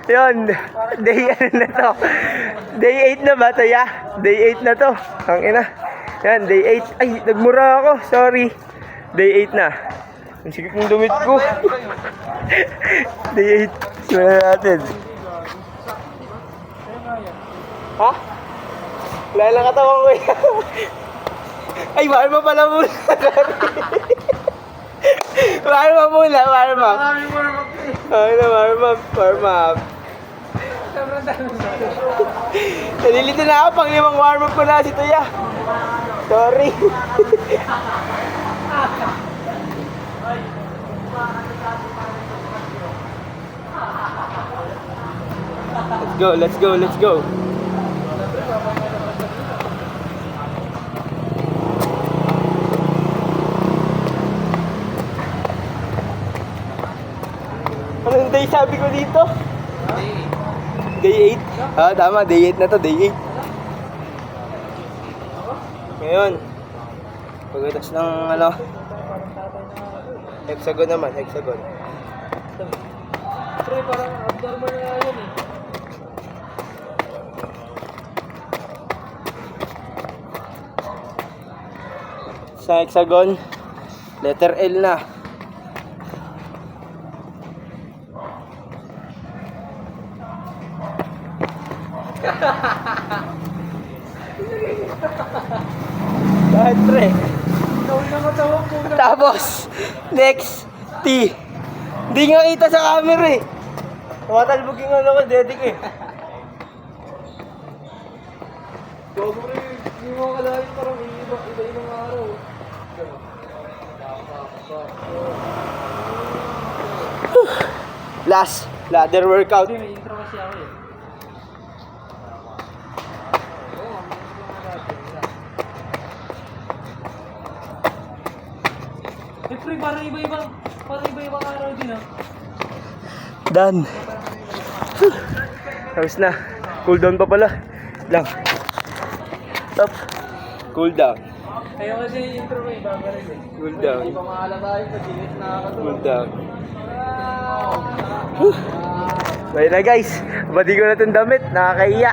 Yun, day ano na to. Day 8 na ba to, ya? Day 8 na to. Ang ina. Yan, day 8. Ay, nagmura ako. Sorry. Day 8 na. Ang sikip ng dumit ko. Day 8. Simulan natin. Ha? Wala lang katawan ko eh. Ay, warm up pala muna. Warm up muna, warm up. Ay na, warm up, warm up. Nalilito na ako, pang limang warm up ko na si Tuya. Sorry. Let's go, let's go, let's go. Anong day sabi ko dito? Day 8? Ah, tama, day 8 na to, day 8. Ngayon, pagkatas ng ano, hexagon naman, hexagon. Pre, parang abnormal na yun eh. Sa hexagon, letter L na. Bakit pre? Tapos, next, T. Hindi nga kita sa camera eh. Tumatalbog yung ano ko, dedik eh. Bago rin, hindi mo akalain parang iba-ibang araw. Last, ladder workout. Hindi, may intro kasi ako eh. Eh pre, parang iba-ibang araw din ah. Done. Tapos na. Cool down pa pala. Lang. Stop. Cool down. Ayaw kasi yung intro mo eh, babalik eh. Cool down. Hindi pa maaala tayo, pag-init nakakatuwa. Cool down. Bye na guys. Badi ko na itong damit. Nakakaiya.